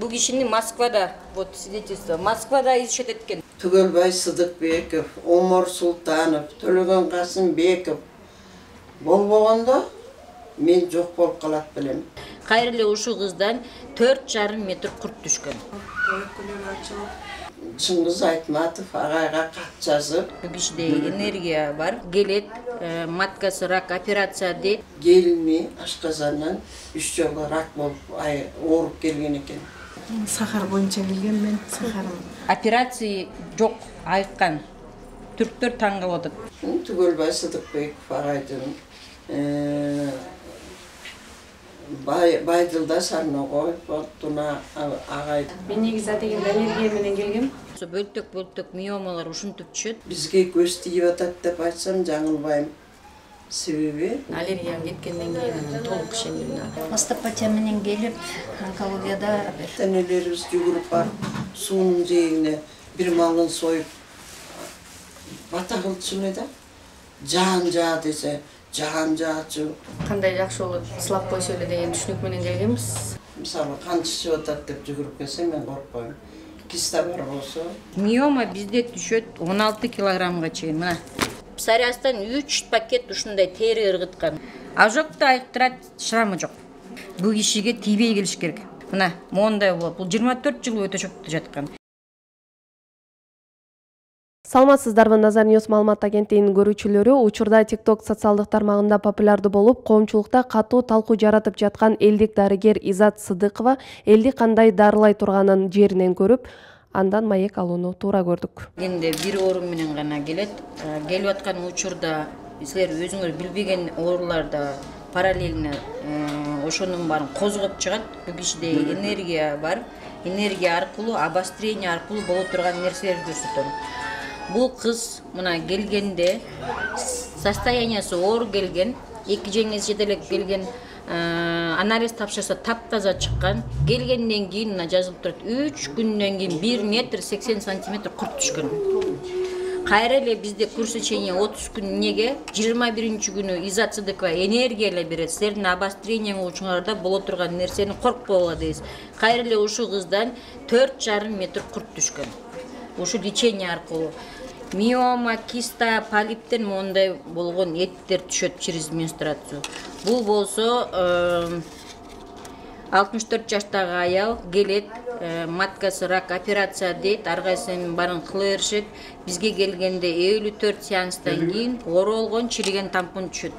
Бул кишини Москвада, вот свидетельство, Москвада изучат эткен. Түгелбай Сыдыкбеков, Омар Султанов, Төлөгөн Касымбеков болбогондо мен жок болуп калат белем. Кайрыле ушул кыздан 4,5 метр курт түшкөн. Чыңгыз Айтматов агайга кат жазып, Бул кишиде энергия бар, келет, маткасы рак операция дейт. Келини ашказандан 3 жолу рак болуп ооруп келген экен. Сахар боюнча келген мен, сахарым. Операция жок, айткан. Түрктөр таң калып атат. Түгөлбай Сыдыкбеков агайдын Байдылда Сарногой, Боттуна агай. Мен негизи атегенде аллергия менен келгем. Бөлтөк миомалар ушинтип түшөт. Бизге көз тийип атат деп айтсам жаңылбайм. Себеби Аллергиям кеткенден кийин толук ишендим. Мастопатия менен келип, онкологияда тенелерибиз жүгүрүп барып, суунун жээгине бир малын союп бата кылчу эле да. Жаан жаа десе, жаан жаачу. Кандай жакшы болот, сылап койсо эле деген түшүнүк менен келгенбиз. Мисалы кан чыгып атат деп жүгүрүп келсе мен коркпойм. Киста бар болсо. Миома бизде түшөт 16 килограммга чейин. Мына псориаздан 3 пакет ушундай тери ыргыткан. Ожогду айыктырат, шрамы жок. Бул кишиге тийбей келиш керек. Мына мондай болот. Бул 24 жыл өтө шокту жаткан. Саламатсыздарбы, Назар Ньюс маалымат агенттигинин көрүүчүлөрү, учурда TikTok социалдык тармагында популярдуу болуп, коомчулукта катуу талкуу жаратып жаткан элдик дарыгер Изат Сыдыкова элди кандай дарылай турганын жеринен көрүп, андан маек алууну туура көрдүк. Энди бир оору менен гана келет. Келип аткан учурда силер өзүңөр билбеген ооруларда параллельно ошонун баарын козгоп чыгат. Бул кишиде энергия бар. Энергия аркылуу, обострение аркылуу боло турган нерселерди көрсөтөм. Бул кыз мына келгенде состояниясы оор келген, эки жеңиз жетелек келген, анализ тапшырса таптаза чыккан. Келгенден кийин мына жазылып турат. 3 күндөн кийин 1 метр 80 сантиметр курт түшкөн. Кайра эле бизде көрсөтчение 30 күн эмнеге 21-күнү Изат Сыдыкова энергия эле берет. Силердин обострение учуңарда боло турган нерсени коркпогула дейсиз. Кайра эле ушул кыздан 4,5 метр курт түшкөн. Ушу лечение аркылуу. Миома, киста, полиптен мондай болгон эттер түшөт через менструацию. Бул болсо 64 жаштагы аял келет, маткасы рак операция дейт, ар кайсынын баарын кыла беришет. Бизге келгенде 54 сеанстан кийин оору болгон чириген тампон түшөт.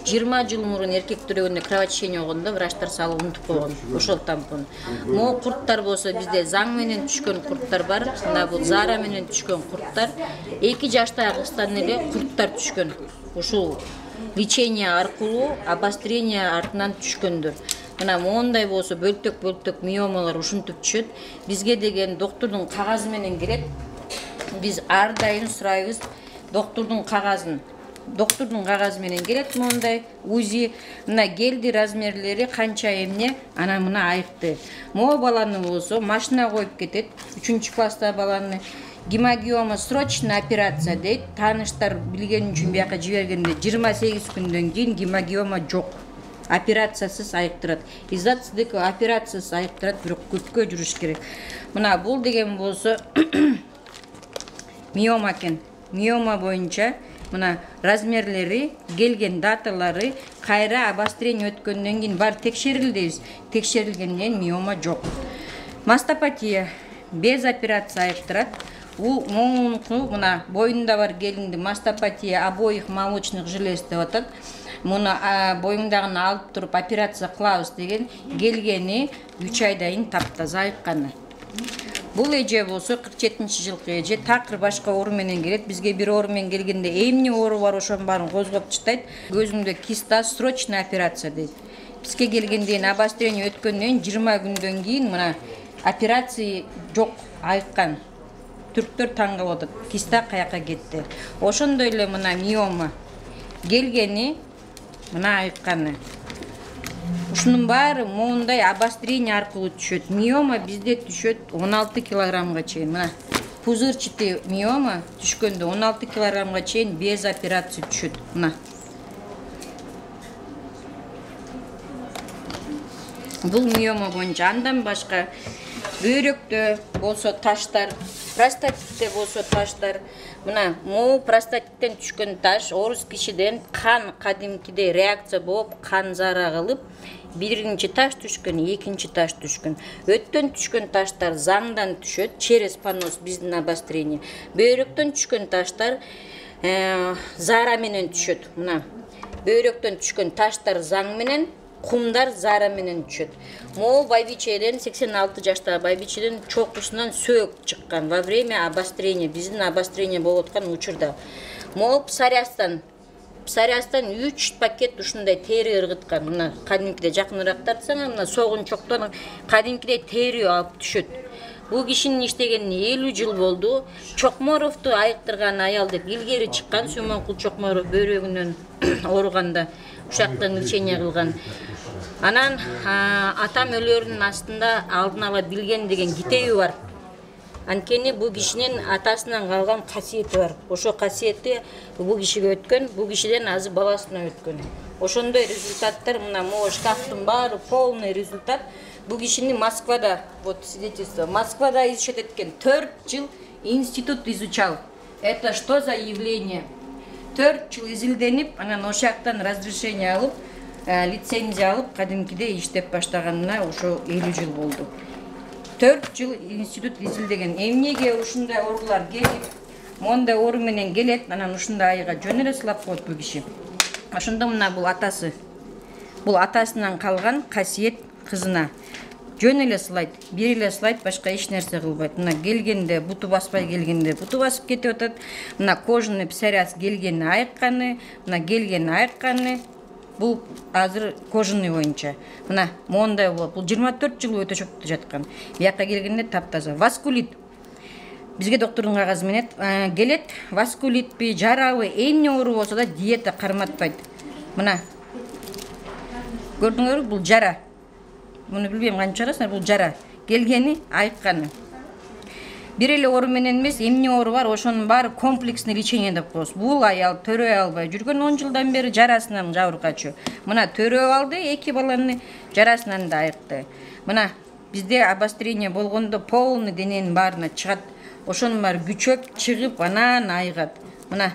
20 жыл мурун эркектер өгөндө кровотечение болгондо врачтар салып унутуп койгон ошол тампон. Могу курттар болсо бизде заң менен түшкөн курттар бар. Мына бул Зара менен түшкөн курттар. 2 жаштагы кыздан эле курттар түшкөн. Ушул лечение аркылуу обострение артынан түшкөндөр. Мына мондай болсо бөлтөк миомалар ушинтип түшөт. Бизге деген доктурдун кагазы менен келет. Биз ар дайым сурайбыз доктурдун кагазын. Доктурдун кагазы менен келет мондай УЗИ. Мына келди размерлери канча эмне, ана мына айыкты. Могу баланы болсо машина коюп кетет. 3-класста баланы гемогиома срочная операция дейт. Тааныштар билген үчүн бияка жибергенде 28 күндөн кийин гемогиома жок. Операциясыз айыктырат. Изат Сыдыкова операциясыз айыктырат, бирок көпкө жүрүш керек. Мына бул деген болсо миома экен. Миома боюнча мына размерлери, келген даталары, кайра обострение өткөндөн кийин бар текшерилдейбиз. Текшерилгенден миома жок. Мастопатия без операция айыктырат. Бул моңунку мына боюнда бар келинди мастопатия обоих молочных желез деп атат. Муну боюңдагын алып туруп операция кылабыз деген келгени 3 айдан таптаза айыкканы. Бул эже болсо 47-жылкы эже такыр башка оору менен келет. Бизге бир оору менен келгенде эмне оору бар ошонун баарын козгоп чыктайт. Көзүңдө киста срочная операция дейт. Бизге келгенден обострение өткөндөн 20 күндөн кийин мына операция жок, айыккан. Түрктөр таң калып атат. Киста каяка кетти. Ошондой эле мына миома келгени мына айыкканы. Ушунун баары моундай обострение аркылуу түшөт. Миома бизде түшөт 16 килограммга чейин. Мына пузырчатый миома түшкөндө 16 килограммга чейин без операция түшөт. Мына. Бул миома боюнча андан башка бөйрөктө болсо таштар, простатитте болсо таштар. Мына могу простатиттен түшкөн таш орус кишиден кан кадимкидей реакция болуп, кан зара кылып, биринчи таш түшкөн, экинчи таш түшкөн. Өттөн түшкөн таштар заңдан түшөт, через понос биздин обострение. Бөйрөктөн түшкөн таштар зара менен түшөт. Мына бөйрөктөн түшкөн таштар заң менен, кумдар зара менен түшөт. Могу байбичеден 86 жаштагы байбичеден чокусунан сөөк чыккан во время обострения, биздин обострение болуп аткан учурда. Могу псориаздан 3 пакет ушундай тери ыргыткан. Мына кадимкиде жакыныраак тартсаң, мына согунчоктон кадимкидей тери алып түшөт. Бул кишинин иштегенине 50 жыл болду. Чокморовду айыктырган аял деп илгери чыккан, Сүймөнкул Чокморов бөйрөгүнөн ооруганда ушактан лечение кылган. Анан атам өлөрүнүн астында алдын ала билген деген китеби бар. Анткени бул кишинин атасынан калган касиети бар. Ошо касиети бул кишиге өткөн, бул кишиден азыр баласына өткөн. Ошондой результаттар, мына могу шкафтын баары полный результат. Бул кишини Москвада, вот свидетельство, Москвада изучать эткен. 4 жыл институт изучал. Это что за явление? 4 жыл изилденип, анан ошактан разрешение алып, лицензия алып, кадимкидей иштеп баштаганына ошо 50 жыл болду. 4 жыл институт изилдеген. Эмнеге ушундай оорулар келип, мондай оору менен келет, анан ушундай айга жөн эле сылап коет бул киши. Ошондо мына бул атасы. Бул атасынан калган касиет кызына. Жөн эле сылайт, бир эле сылайт, башка эч нерсе кылбайт. Мына келгенде буту баспай келгенде буту басып кетип атат. Мына кожаный псориаз келгени айыкканы, мына келгени айыкканы. Бул азыр кожаный боюнча. Мына мондай болуп, бул 24 жыл өтө чөктө жаткан. Бияка келгенде таптаза. Васкулит. Бизге доктордун кагазы менен келет, васкулитпи, жарабы, эмне оору болсо да диета карматпайт. Мына көрдүңөрбү, бул жара. Муну билбейм канча чыгарасыңар, бул жара. Келгени айыкканы. Бир эле оору менен эмес, эмне оору бар, ошонун баары комплексный лечение деп коебуз. Бул аял төрөй албай жүргөн 10 жылдан бери жарасынан жабыркачу. Мына төрөп алды, 2 баланы жарасынан да айыкты. Мына бизде обострение болгондо полный дененин баарына чыгат. Ошонун баары күчөп, чыгып, анан айыгат. Мына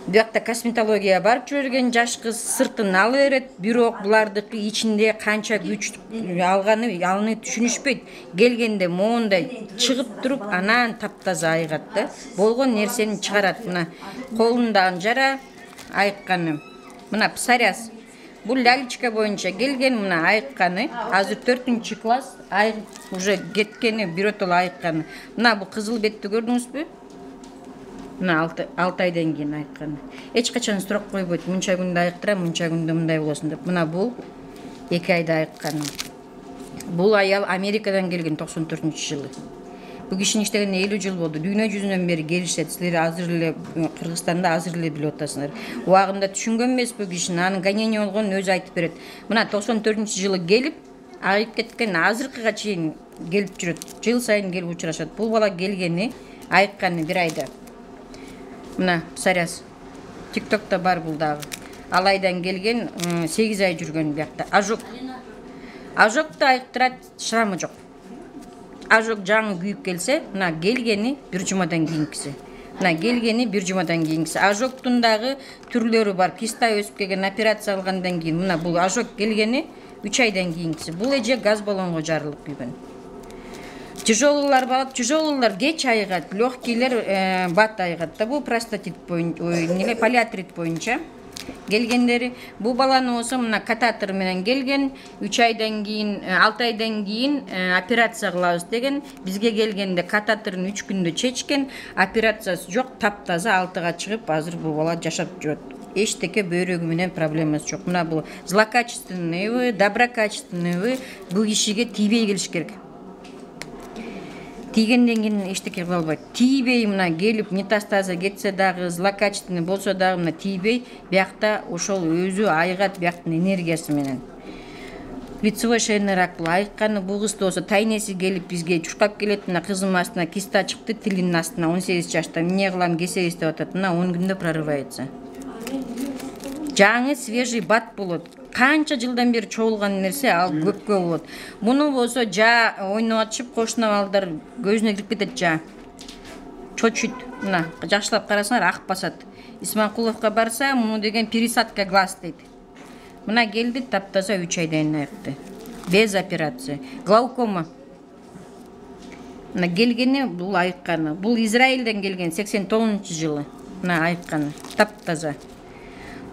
бuyakta косметология барып жүрген жаш кыз сыртын ала берет, бирок булардыкы ичинде канча күч алганы аны түшүнүшпөйт. Келгенде моундай чыгып туруп, анан таптаза айыгат да. Болгон нерсени чыгарат. Мына колундагы жара айыкканы. Мына псориаз. Бул лялечка боюнча келген, мына айыкканы. Азыр 4-класс уже кеткени, биротол айыкканы. Мына бул кызыл бетти көрдүңүзбү? Мына 6 айдан кийин айыкканы. Эч качан сурак койбойт, мынча күндө айыктырам, мынча күндө мындай болосун деп. Мына бул 2 айда айыкканы. Бул аял Америкадан келген 94-жылы. Бул кишинин иштегенине 50 жыл болду. Дүйнө жүзүнөн бери келишет. Силер азыр эле Кыргызстанда азыр эле билип атасыңар. Убагында түшүнгөн эмес бул кишини, анын гонение болгонун өзү айтып берет. Мына 94-жылы келип, айып кеткен, азыркыга чейин келип жүрөт. Жыл сайын келип учурашат. Бул бала келгени айыкканы 1 айда. Мына псориаз. ТикТокта бар бул дагы. Алайдан келген 8 ай жүргөн биякта. Ожог. Ожогду айыктырат, шрамы жок. Ожог жаңы күйүп келсе, мына келгени 1 жумадан кийинкиси. Мына келгени 1 жумадан кийинкиси. Ожогдун дагы түрлөрү бар. Киста өсүп келген, операция алгандан кийин. Мына бул ожог келгени 3 айдан кийинкиси. Бул эже газ баллонго жарылып күйгөн. Тяжелылар бар, тяжелылар кеч айыгат, легкийлер бат айыгат. Бул простатит боюнча, полиартрит боюнча келгендери. Бул баланы болсо мына кататер менен келген, 3 айдан кийин, 6 айдан кийин операция кылабыз деген. Бизге келгенде кататерин 3 күндө чечкен, операциясы жок, таптаза 6га чыгып, азыр бул бала жашап жүрөт. Эчтеке бөйрөгү менен проблемасы жок. Мына бул злокачественный, доброкачественный, бул кишиге тийбей келиш керек. Тийгенден кийин эчтеке кыла албайт. Тийбей мына келип метастаза кетсе дагы, злокачественный болсо дагы мына тийбей, биякта ошол өзү айыгат бияктын энергиясы менен. Лицевой шейный рак айыкканы бул кызды болсо тайнеси келип бизге чуркап келет, мына кызым астына киста чыкты, тилинин астына 18 жашта. Эмне кылам, кесебиз деп атат. Мына 10 күндө прорывается. Жаңы свежий бат болот. канча жылдан бери чогулган нерсе, ал көпкө болот. Муну болсо жа ойноп атышып, кошуна балдар көзүнө кирип кетет жа. Чочут. Мына жакшылап карасаңар ак басат. Исманкуловго барса, муну деген пересадка глаз дейт. Мына келди таптаза 3 айдан айыкты. Без операция. Глаукома. Мына келгени бул айыкканы. Бул Израилден келген 89-жылы. Мына айыкканы. Таптаза.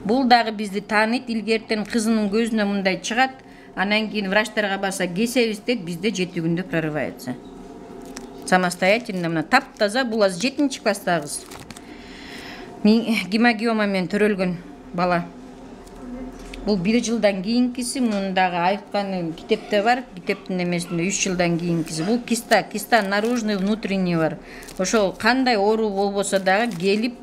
Бул дагы бизди тааныйт, илгертен кызынын көзүнө мындай чыгат, анан кийин врачтарга барса кесебиз дейт, бизде 7 күндө прорывается. Самостоятельно мына таптаза, бул аз 7-класстагы кыз. Гемогиома менен төрөлгөн бала. Бул 1 жылдан кийинкиси, мунун дагы айыкканы китепте бар, китептин эмесинде 3 жылдан кийинкиси. Бул киста наружный, внутренний бар. Ошол кандай оору болбосо дагы келип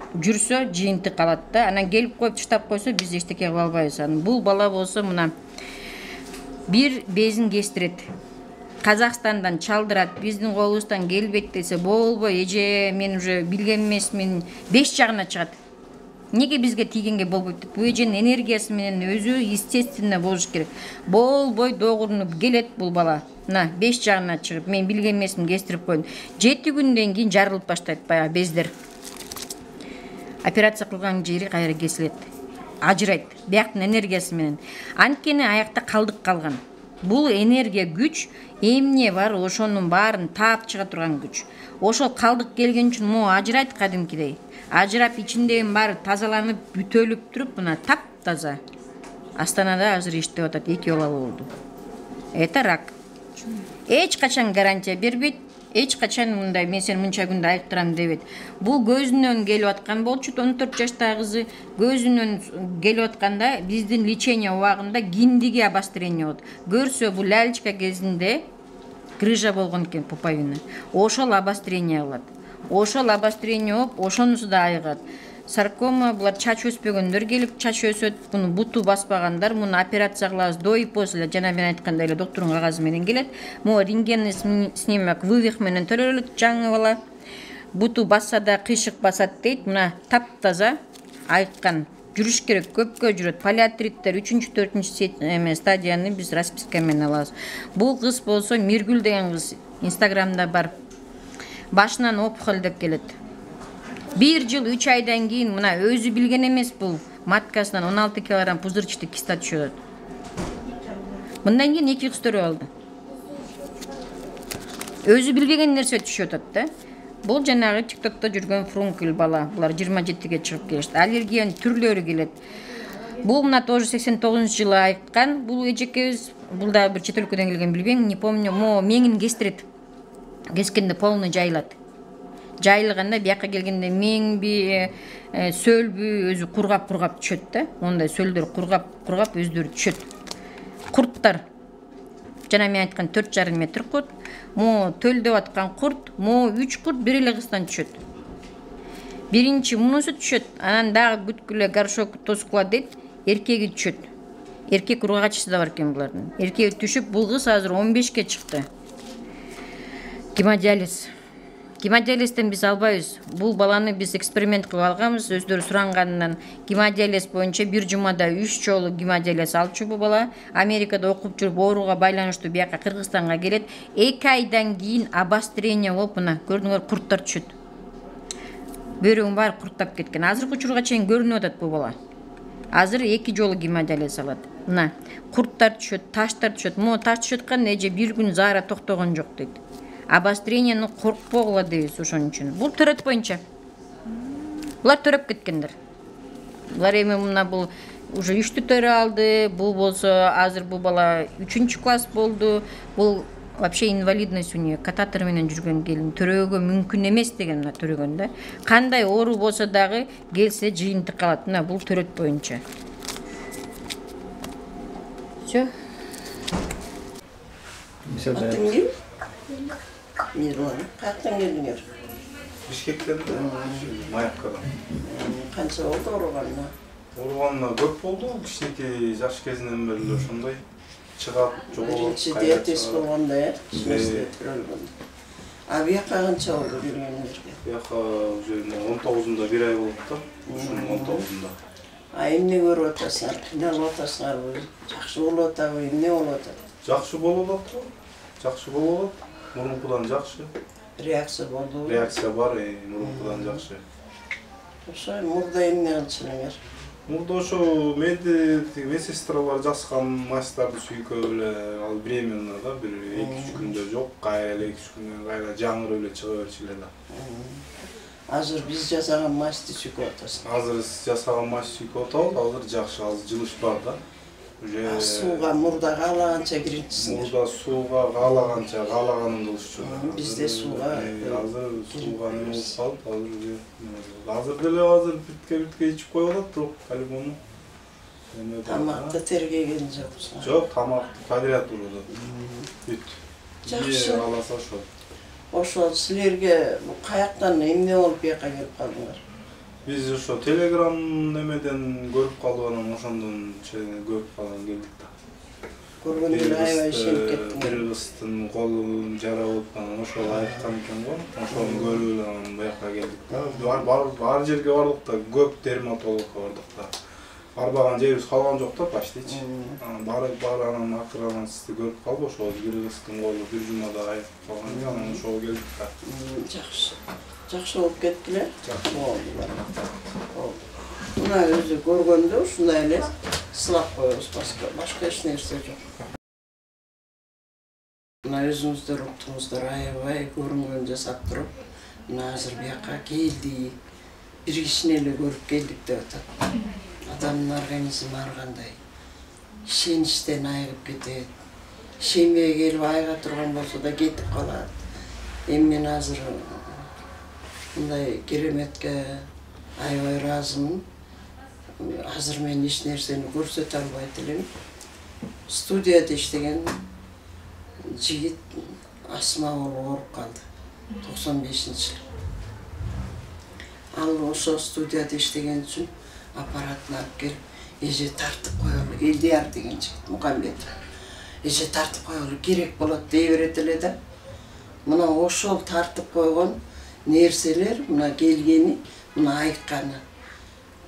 жүрсө жыйынтык калат да. Анан келип коюп таштап койсо биз эчтеке кыла албайбыз. Бул бала болсо мына бир безин кестирет. Казакстандан чалдырат, биздин колубуздан келбейт десе болбой, эже мен уже билген эмесмин, 5 жагына чыгат. Неге бизге тийгенге болбойт? Бул эженин энергиясы менен өзү естественно болуш керек. Болбой догурунуп келет бул бала. Мына 5 жагына чыгып, мен билген эмесмин, кестирип койдум. 7 күндөн кийин жарылып баштайт баягы бездер. Операция кылган жери кайра кесилет. Ажырайт, бияктын энергиясы менен. Анткени аякта калдык калган. Бул энергия күч, эмне бар, ошонун баарын таап чыга турган күч. Ошол калдык келген үчүн могу ажырайт кадимкидей. Ажырап ичиндеги баары тазаланып, бүтөлүп туруп, мына таптаза. Астанада азыр иштеп атат, 2 бала болду. Это рак. Эч качан гарантия бербейт, эч качан мындай мен сени мынча күндө айыктырам дебейт. Бул көзүнөн келип аткан болчу, 14 жаштагы кызы көзүнөн келип атканда биздин лечение убагында киндиги обострение болот. Көрсө бул лялечка кезинде грыжа болгон экен пуповина. Ошол обострение кылат. Ошол обострение болуп, ошонусу да айыгат. Саркома, булар чач өспөгөндөр келип чач өсөт, буну буту баспагандар, муну операция кылабыз до и после, жана мен айткандай эле доктордун кагазы менен келет. Могу рентгенный снимок вывих менен төрөлөт, жаңы бала. Буту басса да кыйшык басат дейт, мына таптаза айыккан. Жүрүш керек, көпкө жүрөт. Полиартриттер 3-4 стадияны биз расписка менен алабыз. Бул кыз болсо Миргүл деген кыз, Инстаграмда бар. Башынан опухоль деп келет. 1 жыл 3 айдан кийин мына өзү билген эмес, бул маткасынан 16 кг пузырчатый киста түшөт. Мындан кийин 2 кыз төрөп алды. Өзү билбеген нерсе түшүп атат да. Бул жанагы TikTok'та жүргөн фрункул бала. Булар 27-ге чыгып келишти. Аллергиянын түрлөрү келет. Бул мына тоже 89-жылы айыккан. Бул эжекебиз, бул да бир чет өлкөдөн келген, билбейм, не помню, меңин кестирет. Кескенде полный жайылат. Жайылганда бияка келгенде меңби, сөлбү өзү кургап түшөт да. Ондай сөлдөр кургап өздөрү түшөт. Курттар. Жана мен айткан 4,5 метр курт. Мо төлдөп аткан курт, мо 3 курт бир эле кыздан түшөт. Биринчи мунусу түшөт, анан дагы бүткүлө горшок тоскула дейт, эркеги түшөт. Эркек ургачысы да бар экен булардын. Эркеги түшүп, бул кыз азыр 15ге чыкты. Гемодиализ. Гемодиализден биз албайбыз. Бул баланы биз эксперимент кылып алганбыз, өздөрү суранганынан. Гемодиализ боюнча 1 жумада 3 жолу гемодиализ алчу бул бала. Америкада окуп жүрүп, ооруга байланыштуу бияка Кыргызстанга келет. 2 айдан кийин обострение болуп, мына көрдүңөр, курттар түшөт. Бөөрөгүн баары курттап кеткен. Азыркы учурга чейин көрүнүп атат бул бала. Азыр 2 жолу гемодиализ алат. Мына курттар түшөт, таштар түшөт. Мо таш түшөткөн эже 1 күн заара токтогон жок дейт. Обострениени коркпогула дейбиз ошон үчүн. Бул төрөт боюнча. Булар төрөп кеткендер. Булар эми мына бул уже 3-тү төрө алды. Бул болсо азыр бул бала 3-класс болду. Бул вообще инвалидность у нее, кататор менен жүргөн келин. Төрөөгө мүмкүн эмес деген мына төрөгөн да. Кандай оору болсо дагы келсе жыйынтык калат. Мына бул төрөт боюнча. Всё. Мирлан, каяктан келдиңер? Бишкектен Маякка. Канча болду ооруганына? Ооруганына көп болду. Кичинекей жаш кезинен бери ошондой чыгат, жоголот. Биринчи диатез болгондо, А бияка канча болду келгениңерге? Бияка уже 19-unda 1 ай болуп да. Ушунун 19-unda. эмне көрүп атасыңар, кыйналып атасыңарбы, жакшы болуп атабы, эмне болуп атат? Жакшы болуп атат го. Жакшы болуп атат. Мурункудан жакшы. Реакция болдубу? Реакция бар, мурункудан жакшы. Ошо мурда эмне кылчылыңар? Мурда ошо менде медсестралар жазган мастарды сүйкөп эле ал временно да, бир 2-3 күндө жок, кайра 2-3 күндөн кайра жаңырып эле чыга берчү эле да. Азыр биз жасаган масты сүйкөп атасың. Азыр жасаган маст сүйкөп атабыз, азыр жакшы, азыр жылыш бар да. Уже Сууга мурда каалаганча кирипсиңер. мурда сууга каалаганча каалаганын кылышчу. Бизде сууга азыр сууга эме болуп калды, азыр деле битке ичип коюп атат, бирок по-любому эме бар. Тамакты тергеген жоксуң. Жок, тамакты подряд урду. Бүт. Жакшы. Аласа ошо. Ошо силерге каяктан эмне болуп бияка келип калдыңар? Биз ошо Telegram немеден көрүп калып анан ошондон көрүп калган келдик да. Көргөндө эле аябай ишенип кеттиңер. Бир кыздын колу жара болуп анан ошол айткан экен го. Ошону көрүп эле анан буяка келдик да. Бар жерге бардык да, көп дерматологко бардык да. Барбаган жерибиз калган жок да почтичи. Анан барып анан акырын сизди көрүп калып ошол бир кыздын колу бир жумада айып калган экен, анан ошого келдик да. Жакшы. Жакшы болуп кеттиле? Жакшы болду. Мына өзү көргөндө ушундай эле сылап коебуз, башка эч нерсе жок. Мына өзүңүздөр уктуңуздар, аябай көрүнгөн жасап туруп, мына азыр бияка келди, бир кишини эле көрүп келдик деп атат. Адамдын организми ар кандай ишеничтен айыгып кетет. Ишенбей келип айыга турган болсо да кетип калат. Эми мен азыр мындай кереметке аябай ыраазымын. Азыр мен эч нерсени көрсөтө албайт элем. Студияда иштеген жигит астма болуп ооруп калды. 95-жылы. Ал ошо студияда иштеген үчүн аппаратын алып келип, эже тартып коелу, Элдияр деген жигит, Мукамбетов. Эже тартып коелу керек болот дей берет эле да. Мына ошол тартып койгон нерселер, мына келгени, мына айтканы.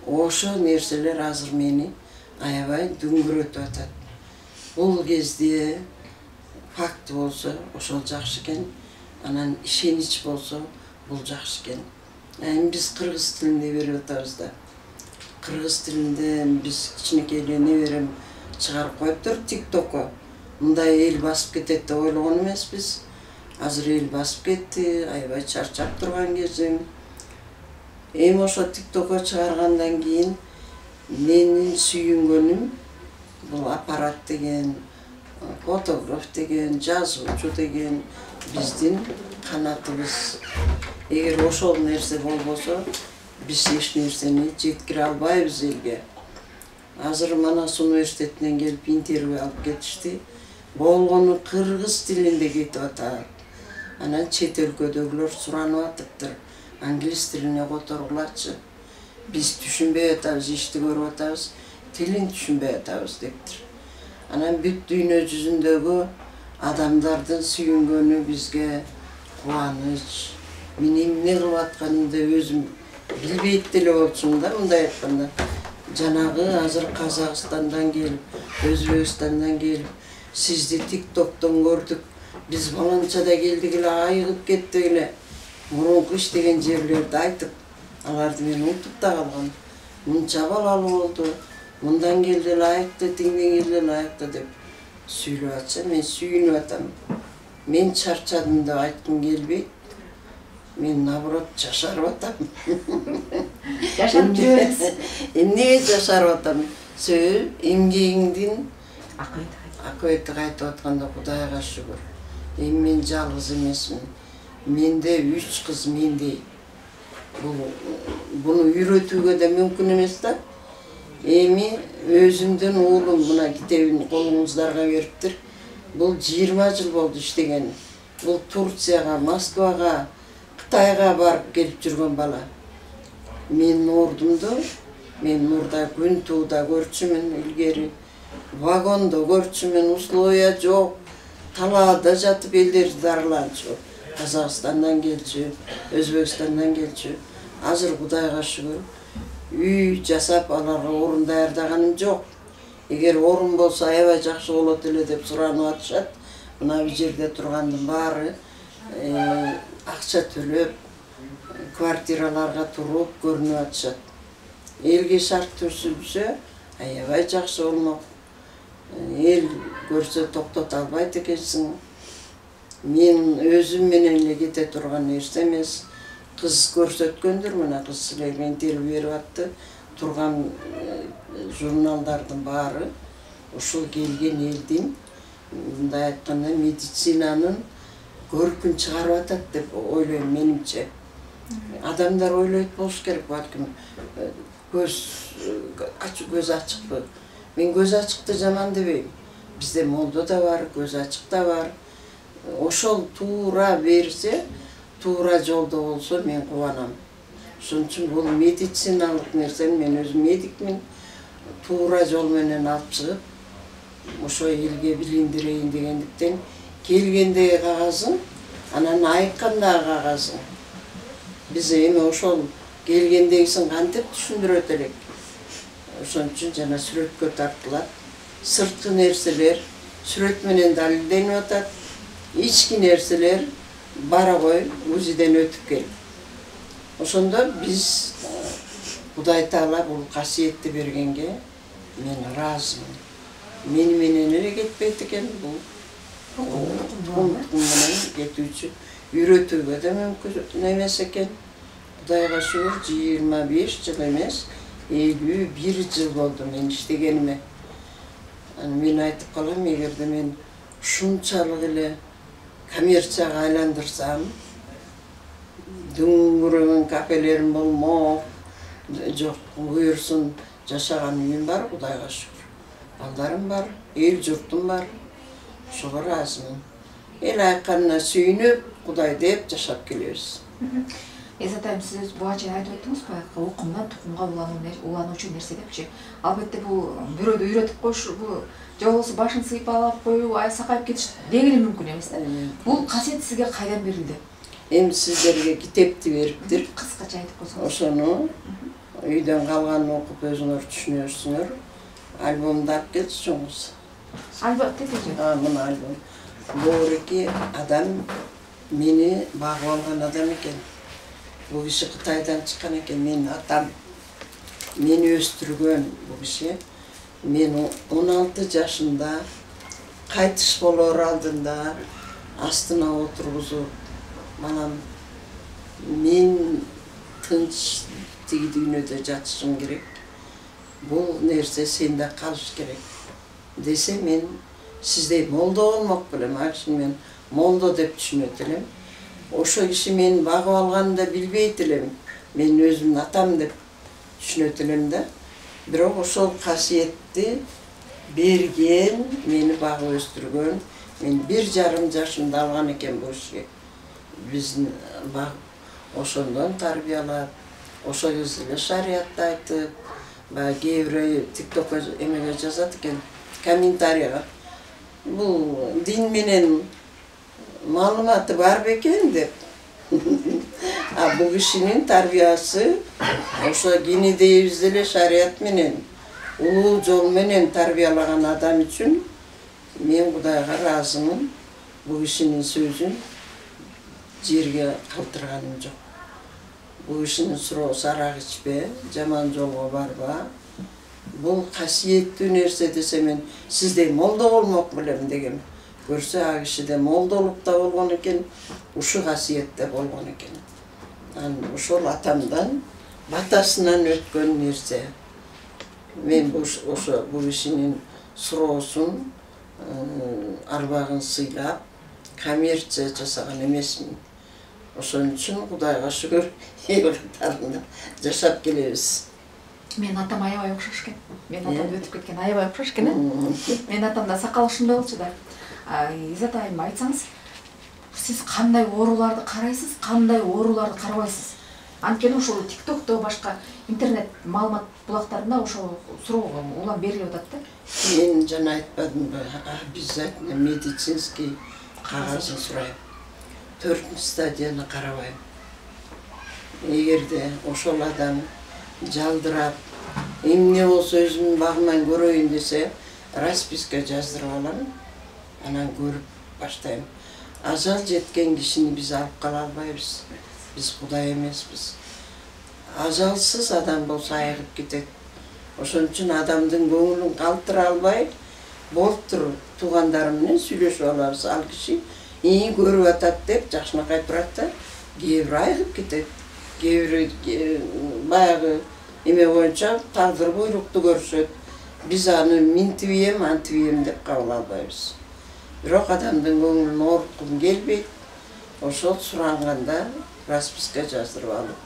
Ошо нерселер азыр мени аябай дүңгүрөтүп атат. Бул кезде факт болсо ошол жакшы экен, анан ишенич болсо бул жакшы экен. Эми биз кыргыз тилинде берип атабыз да. Кыргыз тилинде биз кичинекей эле неберем чыгарып коюптур TikTokко. Мындай эл басып кетет деп ойлогон эмеспиз. Азыр эл басып кетти, аябай чарчап турган кезим. Эми ошо TikTokко чыгаргандан кийин менин сүйүнгөнүм бул аппарат деген, фотограф деген, жазуучу деген биздин канатыбыз. Эгер ошол нерсе болбосо, биз эч нерсени жеткире албайбыз элге. Азыр Манас университетинен келип интервью алып кетишти. Болгону кыргыз тилинде кетип атат. Анан чет өлкөдөгүлөр суранып атыптыр. Англис тилине которгулачы. Биз түшүнбөй атабыз, ишти көрүп атабыз, тилин түшүнбөй атабыз дептир. Анан бүт дүйнө жүзүндөгү адамдардын сүйүнгөнү бизге кубаныч. Мен эмне кылып атканымды өзүм билбейт деле болчумун да, мындай айтканда. Жанагы азыр Казакстандан келип, Өзбекстандан келип, сизди TikToктон көрдүк. Биз баланчада келдик эле, айыгып кеттик эле. Мурунку иштеген жерлерди айтып, аларды мен унутуп да калгам. Мынча балалы болду, мындан келди эле айыкты, тиңден келди эле айыкты деп сүйлөп атса, мен сүйүнүп атам. Мен чарчадым деп айткым келбейт. Мен наоборот жашарып атам. Жашап жүрөбүз. Эмнеге жашарып атам? Эмгегиңдин акыбети кайтып атканда Кудайга шүгүр. Эми мен жалгыз эмесмин. Менде 3 кыз мендей. Буну үйрөтүүгө да мүмкүн эмес да. Эми өзүмдүн уулум мына китебин колуңуздарга бериптир. Бул 20 жыл болду иштеген. Бул Турцияга, Москвага, Кытайга барып келип жүргөн бала. Мен ордумду, мен мурда күн тууда көрчүмүн илгери. Вагондо көрчүмүн, условия жок. Талаада жатып элдер дарыланчу. Казакстандан келчү, Өзбекстандан келчү. Азыр Кудайга шүгүр үй жасап аларга орун даярдаганым жок. Эгер орун болсо аябай жакшы болот эле деп суранып атышат. Мына бу жерде тургандын баары акча төлөп, квартираларга туруп көрүнүп атышат. Элге шарт түзүлсө аябай жакшы болмок. Эл көрсө токтото албайт экенсиң. Мен өзүм менен эле кете турган нерсе эмес. Кыз көрсөткөндүр, мына кыз силерге интервью берип атты. Турган журналдардын баары ушул келген элдин, мындай айтканда, медицинанын көркүн чыгарып атат деп ойлойм менимче. Адамдар ойлойт болуш керек, балким көз ачыкпы. Мен көз ачыкты жаман дебейм. Бизде молдо да бар, көз ачык да бар. Ошол туура берсе, туура жолдо болсо мен кубанам. Ошон үчүн бул медициналык нерсе, мен өзүм медикмин. Туура жол менен алып чыгып, ошо элге билиндирейин дегендиктен келгендеги кагазың, анан айткандагы кагазың. Биз эми ошол келгендегисин кантип түшүндүрөт элек. Ошон үчүн жана сүрөткө тартылат. Сырткы нерселер сүрөт менен далилденип атат. Ички нерселер бара кой, УЗИден өтүп кел. Ошондо биз Кудай Таала бул касиетти бергенге мен ыраазымын. Мени менен эле кетпейт экен бул. Тукум менен кетүүчү. Үйрөтүүгө да мүмкүн эмес экен. Кудайга шүгүр 25 жыл эмес, 51 жыл болду мен иштегениме. Мен айтып калам, эгерде мен ушунчалык эле коммерцияга айландырсам, дүңгүрөгөн кафелерим болмок, жок, буюрсун жашаган үйүм бар, Кудайга шүгүр. Балдарым бар, эл журтум бар. Ошого ыраазымын. Эл айтканына сүйүнүп, Кудай деп жашап келебиз. Эзат айым, сиз буга чейин айтып өттүңүз, баягы укумдан тукумга улануучу нерсе депчи. Албетте бул бирөөдү үйрөтүп коюш, бул же болбосо башын сыйпалап коюп, сакайып кетиш дегени мүмкүн эмес да. Бул касиет сизге кайдан берилди? Эми сиздерге китепти бериптир. Кыскача айтып койсоңуз. Ошону үйдөн калганын окуп өзүңөр түшүнөсүңөр. Альбомду алып келчиңиз. Альбом тетиги. Мына альбом. Бууреки адам мени багып алган адам экен. Бул киши Кытайдан чыккан экен, менин атам. Мени өстүргөн бул киши. Мен 16 жашында кайтыш болор алдында астына отургузуп, балам, мен тынч тиги дүйнөдө жатышым керек. Бул нерсе сенде калыш керек. Десе мен сиздей молдо болмок белем, акшын мен молдо деп түшүнөт элем. Ошо киши мени багып алганын да билбейт элем. Мен өзүмдүн атам деп түшүнөт элем да. Бирок ошол касиетти берген, мени багып өстүргөн, мен 1,5 жашымда алган экен бул киши. Биздин ошондон тарбиялап, ошол кезде эле шариятты айтып, кээ бирөө тиктокко эмеге жазат экен, комментарийга. Бул дин менен маалыматы бар бекен деп. Бул кишинин тарбиясы ошо кенедейибизди эле шарият менен, улуу жол менен тарбиялаган адам үчүн мен Кудайга ыраазымын. Бул кишинин сөзүн жерге калтырганым жок. Бул кишинин суроосу арак ичпе, жаман жолго барба. Бул касиеттүү нерсе десе мен сиздей молдо болмок белем дегем. Көрсө а кишиде молдолук да болгон экен, ушу касиетте болгон экен. Ошол атамдан батасынан өткөн нерсе. Мен ошо бул кишинин суроосун, арбагын сыйлап, коммерция жасаган эмесмин. Ошон үчүн Кудайга шүгүр эл катарында жашап келебиз. Мен атам аябай окшош экен. Мен атам өтүп кеткен аябай окшош экен. Мен атамда сакал ушундай болчу да. Изат айым, айтсаңыз, сиз кандай ооруларды карайсыз, кандай ооруларды карабайсыз? Анткени ошол тиктокто, башка интернет маалымат булактарында ошол суроо улам берилип атат да. Мен жана айтпадымбы, обязательно медицинский кагазын сурайм. 4 стадияны карабайм. Эгерде ошол адам жалдырап, эмне болсо өзүмдүн багыман көрөйүн десе, расписка жаздырып алам, анан көрүп баштайм. Ажал жеткен кишини биз алып кала албайбыз. Биз Кудай эмеспиз. Ажалсыз адам болсо айыгып кетет. Ошон үчүн адамдын көңүлүн калтыра албай, болуптур туугандарым менен сүйлөшүп алабыз. Ал киши көрүп атат деп жакшынакай турат да, кээ бир айыгып кетет. Кээ бир баягы эме боюнча тагдыр буйрукту көрүшөт. Биз аны минтибием, антибием деп кабыл албайбыз. Бирок адамдын көңүлүн ооруткум келбейт. Ошол суранганда расписка жаздырып алып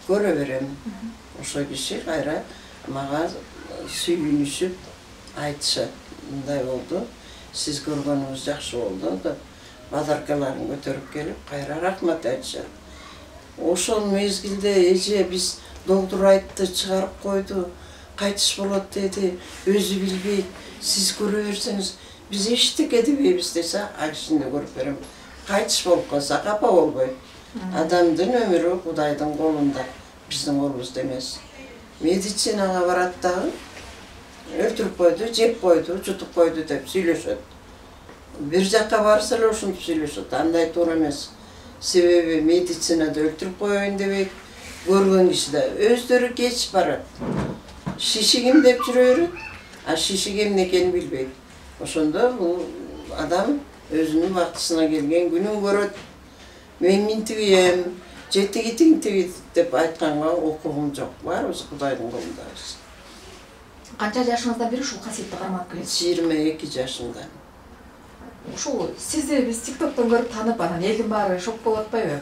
көрө берем. Ошол киши кайра мага сүйүнүшүп айтышат. Мындай болду, сиз көргөнүңүз жакшы болду деп бадаркаларын көтөрүп келип, кайра рахмат айтышат. Ошол мезгилде эже биз доктур айтты, чыгарып койду, кайтыш болот деди, өзү билбейт, сиз көрө берсеңиз, биз эчтеке дебейбиз десе, ал кишини көрүп берем. Кайтыш болуп калса капа болбойт. Адамдын өмүрү Кудайдын колунда, биздин колубузда эмес. Медицинага барат дагы, өлтүрүп койду, жеп койду, жутуп койду деп сүйлөшөт. Бир жакка барса эле ушинтип сүйлөшөт. Андай туура эмес. Себеби медицинада өлтүрүп коеюн дебейт. Көргөн киши да өздөрү кечип барат. Шишигим деп жүрө берет, а шишиг эмне экенин билбейт. Ошондо бул адам өзүнүн бактысына келген күнүн көрөт. Мен минтибием, жетиги тиңтиби деп айтканга укугум жок. Баарыбыз Кудайдын колундабыз. Канча жашыңыздан бери ушул касиетти карманып келесиз? 22 жашымдан. Ушул сизди биз TikToктон көрүп таанып, анан элдин баары шок болуп атпайбы?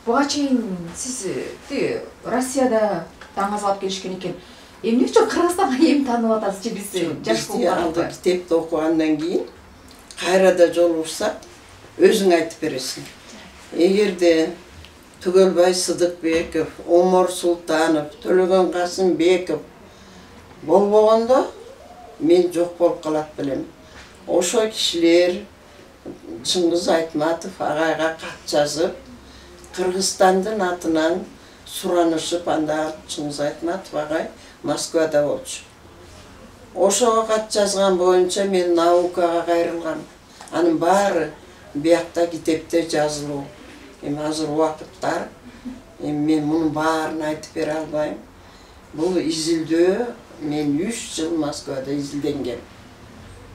Буга чейин сиз Россияда таңгаз алып келишкен экен. Эмне үчүн Кыргызстанга эми таанып атасызчы биз жаш болуп алды китепти окугандан кийин кайрада жолугушсак өзүң айтып бересиң. Эгерде Түгөлбай Сыдыкбеков, Омор Султанов, Төлөгөн Касымбеков болбогондо мен жок болуп калат белем. Ошо кишилер Чыңгыз Айтматов агайга кат жазып, Кыргызстандын атынан суранышып, анда Чыңгыз Айтматов агай Москвада болчу. Ошого кат жазган боюнча мен наукага кайрылгам. Анын баары биякта китепте жазылуу. Эми азыр убакыттар, мен мунун баарын айтып бере албайм. Бул изилдөө мен 3 жыл Москвада изилденгем.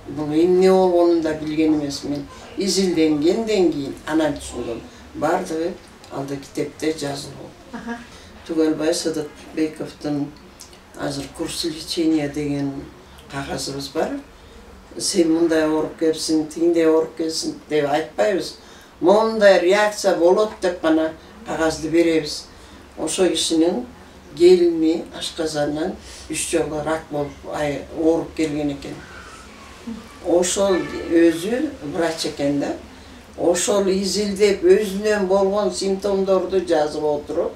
Бул эмне болгонун да билген эмесмин. Изилденгенден кийин анан түшүндүм. Бардыгы алда китепте жазылуу. Түгөлбай Сыдыкбековдун азыр курс лечения деген кагазыбыз бар. Сен мындай ооруп келсиң, тиңдей ооруп келсиң деп айтпайбыз. Мондай реакция болот деп гана кагазды беребиз. Ошо кишинин келини ашказандан 3 жолу рак болуп ооруп келген экен. Ошол өзү врач экен да. Ошол изилдеп өзүнөн болгон симптомдорду жазып отуруп,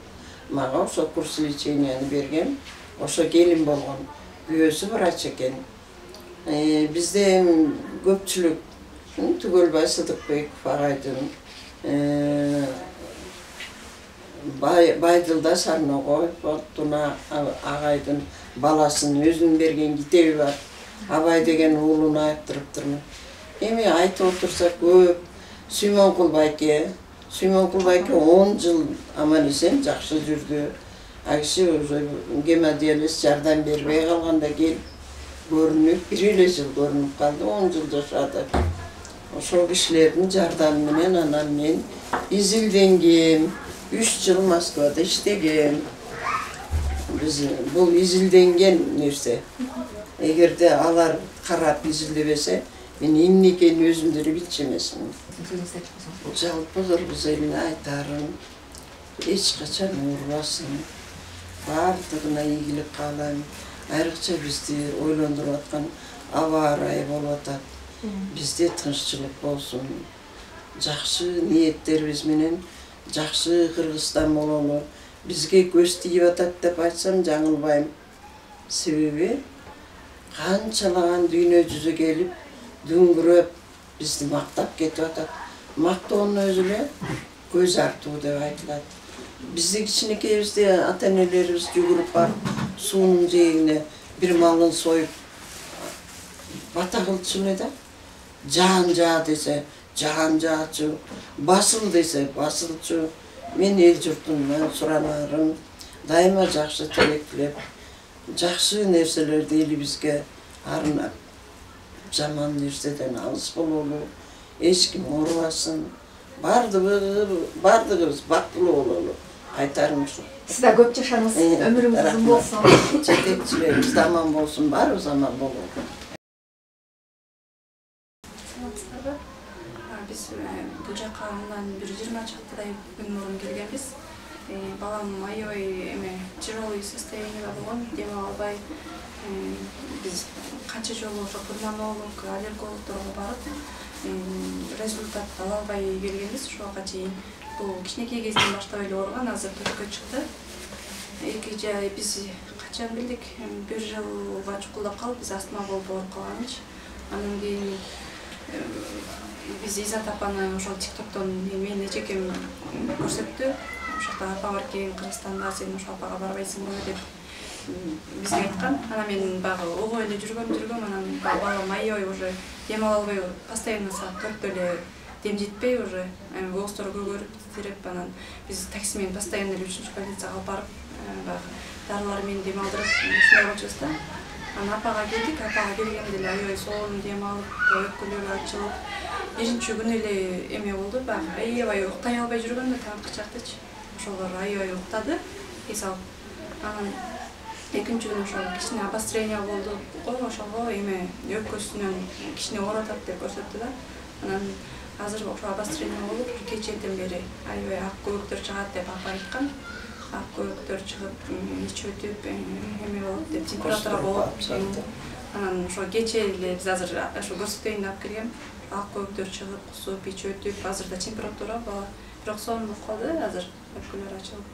мага ошо курс леченияны берген. Ошо келин болгон. Күйөөсү врач экен. Бизде көпчүлүк Түгөлбай Сыдыкбеков агайдын, Байдылда Сарногой Фортуна агайдын баласынын өзүнүн берген китеби бар. Абай деген уулуну айттырыптырмын. Эми айтып отурсак көп. Сүймөнкул байке 10 жыл аман эсен жакшы жүрдү. Акши гемодиализ жардам бербей калганда келип көрүнүп, 1 жыл көрүнүп калды, 10 жыл жашады. Ошол кишилердин жардамы менен анан мен изилденгем, 3 жыл Москвада иштегем. Биз бул изилденген нерсе. Эгерде алар карап изилдебесе, мен эмне экенин өзүм деле билчү эмесмин. Жалпы кыргыз элине айтарым, эч качан оорубасын. Бардыгына ийгилик каалайм. Айрыкча бизди ойлондуруп аткан аба ырайы болуп атат. Бизде тынччылык болсун. Жакшы ниеттерибиз менен жакшы Кыргызстан бололу. Бизге көз тийип атат деп айтсам жаңылбайм. Себеби канчалаган дүйнө жүзү келип, дүңгүрөп бизди мактап кетип атат. Мактоонун өзү эле көз артуу деп айтылат. Бізде кичинекейбизде ата-энелерибиз жүгүрүп барып суунун жээгине бир малын союп бата кылчу эле да. Жаан жаа десе жаан жаачу, басыл десе басылчу. Мен эл журтумдан суранарым дайыма жакшы тилектилеп, жакшы нерселерди элибизге арнап, жаман нерседен алыс бололу, эч ким оорубасын, бардыгыбыз бактылуу бололу. Айтарым ушу. Сиз да көп жашаңыз, өмүрүңүз узун болсун. Жетекчилерибиз да аман болсун, баарыбыз аман бололу. Biz bu жаққа мындан bir 20 чактыдай күн мурун келгенбиз. Балам аябай тяжелый состояниеда болгон, дем албай. Biz канча жолу ошо пульмонолог, аллергологторго барып, результат ала албай келгенбиз. Ошого чейин бул кичинекей кезинен баштап эле ооруган, азыр төрткө чыкты. Эки жай биз качан билдик, 1 жылга чукулдап калып, биз астма болуп ооруп калганбыз. Андан кийин biz İzzat apаны ошол TikToктон мени эчекем көрсөттү. Ошоқта апа бар экен Кыргызстанда, сен ошол апага барбайсыңбы деп бизге айткан. Анан мен багы огой эле жүргөм, анан балам аябай уже дем ала албай, постоянно саат 4-тө эле дем жетпей уже боозтору көгөрүп титиреп, анан биз такси менен постоянно эле 3-чү больницага алып барып, багы дарылар менен дем алдырып, ушундай болчубуз да. Анан апага келдик, апага келгенде эле аябай сонун дем алып, өкпөлөрү ачылып, 1-чү күнү эле эме болду, багы аябай уктай албай жүргөндө тамакка чактычы. Ошолор аябай уктады, эс алып. Анан 2-чү күнү ошол кичине обострение болду, ошого эме өкпөсүнөн кичине ооруп атат деп көрсөттү да. Анан азыр ошо обострение болуп, кечээден бери аябай ак көбүктөр чыгат деп апа айткан. Ак көбүктөр чыгып, ич өтүп, эме болуп деп температура болуп. Анан ошо кечээ эле биз азыр ошо көрсөтөйүн деп келгем. Ак көбүктөр чыгып, кусуп, ич өтүп, азыр да температура бала бирок сонун болуп калды, азыр өкпөлөр ачылып.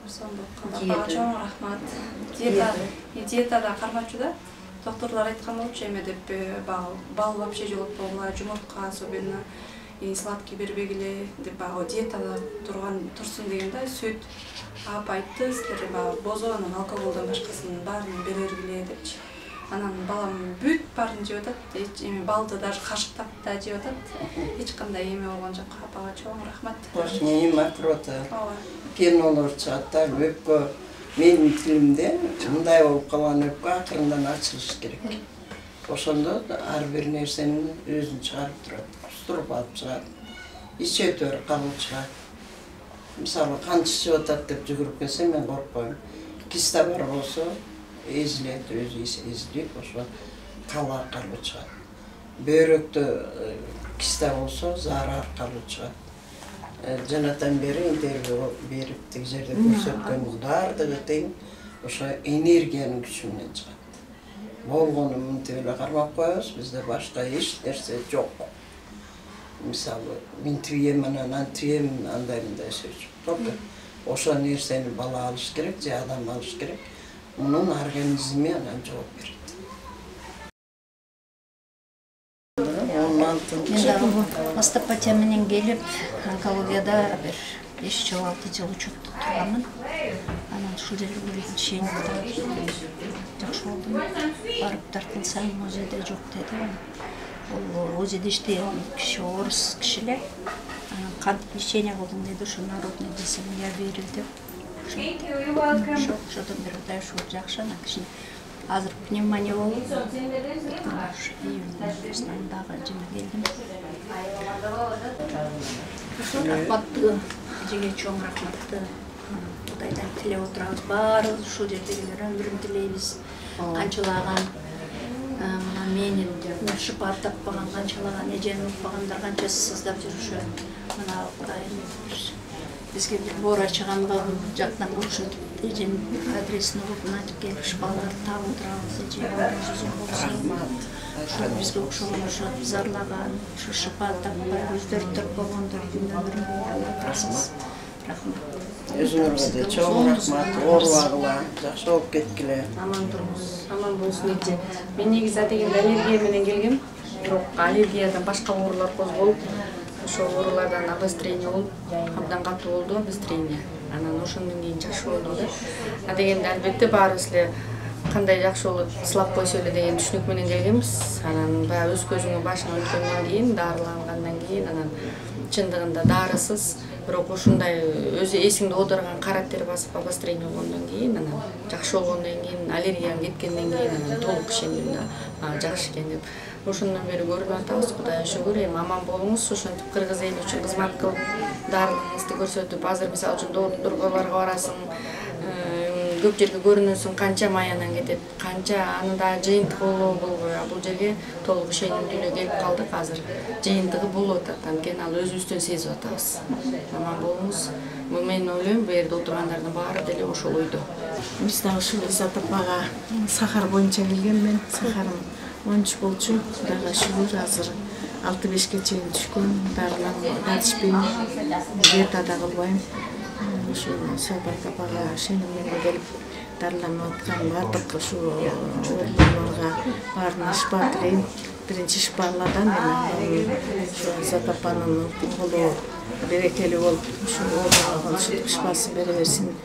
Сонун болуп калды. Апага чоң рахмат. Диетада кармачу да. Докторлор айткан болчу эме деп, бал вообще жолотпогула, жумуртка особенно сладкий бербегиле деп диетада турсун деген да, сүт апа айтты, силер бозо, анан алкоголдон башкасын баарын берергиле депчи. Анан балам бүт баарын жеп атат, эми балды даже кашыктап да жеп атат. Эч кандай эме болгон жок. Апага чоң рахмат. Макрота. Пенолор чыгат да, өпкө менин тилимде мындай болуп калган өпкө акырындан ачылыш керек. Ошондо ар бир нерсенин өзүн чыгарып турат. Кустуруп алып чыгат. Ич өтөр кабыл чыгат. Мисалы кан чыгып атат деп жүгүрүп келсе мен коркпойм. Киста бар болсо ezilет, өзү ezilет, ошо кал аркылуу чыгат. Бөйрөктө киста болсо зары аркылуу чыгат. Жанатан бери интервью берип тиг жерде көрсөткөн баардыгы тең ошо энергиянын күчү менен чыгат. Болгону мынтип эле кармап коебуз, бизде башка эч нерсе жок. Мисалы, мынтип ем анан антип ем андай сөз жок. Ошо нерсени бала алыш керек, же адам алыш керек. Мунун организми анан жооп берет. Мен остеопатия менен келип, онкологияда бир 5 жыл 6 жыл учетто турганмын. Анан ушул жерге келген чейин жакшы болдум. Барып тартылсам, ОЗД жок деди. Бул ОЗД иштеген киши орус киши эле. Кантип лечение кылдың деди, ошо народный десем, я верю деп. Ошодон бери дайыш болуп жакшы, анан кичине азыр пневмония болуп, июнь дагы жеме келдим. Рахматты, эжеге чоң рахматты. Кудайдан тилеп отурабыз, баарыбыз ушул жердегилер өмүрүн тилейбиз. Канчалаган менин шыпа таппаган, канчалаган эжени укпагандар канча сыздап жүрүшөт. Мына Кудайым бизге бир боор ачыганга жактан ушинтип эженин адресин угуп айтып келип шпаларды таап отурабыз, эже жүзүн болсун. Ошол бизге окшогон ошо зарлаган, ошо шыпа таппай өздөрү төрт болгондордун өмүрүн аласыз. Рахмат. Өзүңөргө да чоң рахмат, оорубагыла, жакшы болуп кеткиле. Аман туруңуз, аман болсун эже. Мен негизи атегенде аллергия менен келгем, бирок аллергиядан башка оорулар козголуп, ошол оорулардан обострение болуп, абдан катуу болду обострение. анан ошондон кийин жакшы болдум да. Дегенде албетте баарыбыз эле кандай жакшы болот, сылап койсо эле деген түшүнүк менен келгенбиз. Анан баягы өз көзүңө башыңа өткөндөн кийин, дарылангандан кийин, анан чындыгында дарысыз, бирок ушундай өзү эсиңде отурган карактер басып обострение болгондон кийин, анан жакшы болгондон кийин, аллергияң кеткенден кийин анан толук ишендим да, жакшы экен деп. Ошондон бери көрүп атабыз, Кудайга шүгүр. Эми аман болуңуз, ошентип кыргыз эли үчүн кызмат кылып, дарылыгыңызды көрсөтүп, азыр мисалы үчүн доордоргойлорго барасың, көп жерге көрүнөсүң, канча маянан кетет, канча анда жыйынтык болбой, бул жерге толук ишенимдүү эле келип калдык. Азыр жыйынтыгы болуп атат, анткени ал өзүбүздөн сезип атабыз. Аман болуңуз. Мен ойлойм, бу жерде отургандардын баары деле ошол ойдо. Биз дагы ушул Изат апага сахар боюнча келгенмен, сахарым 13 болчу. Кудайга шүгүр, азыр 6-5ке чейин түшкөн, дарыланып ичпейм, диета да кылбайм. Ушул Сапарка апага ишеним менен келип дарыланып аткан баардык ушу ооруларга баарына шифа тилейм. Биринчи шифа Алладан, ушу Изат апанын колу берекелүү болуп, ушу ооруларга шифасы бере берсин.